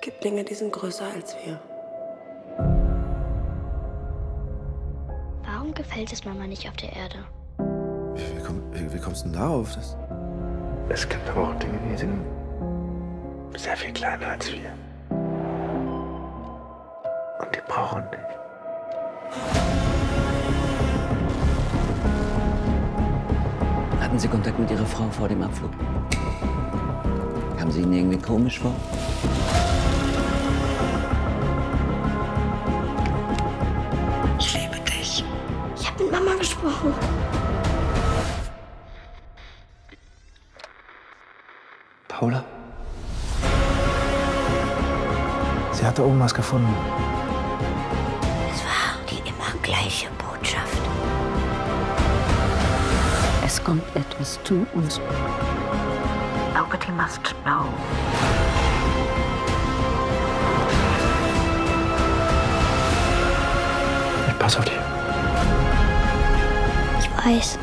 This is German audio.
gibt Dinge, die sind größer als wir. Warum gefällt es Mama nicht auf der Erde? Wie kommst du denn darauf? Es gibt aber auch Dinge, die sind sehr viel kleiner als wir. Und die brauchen dich. Hatten Sie Kontakt mit Ihrer Frau vor dem Abflug? Kam sie Ihnen irgendwie komisch vor? Ich liebe dich. Ich habe mit Mama gesprochen. Paula? Sie hat da oben was gefunden. Es war die immer gleiche Botschaft. Es kommt etwas zu uns. Nobody must know. Ich pass auf dich. Ich weiß.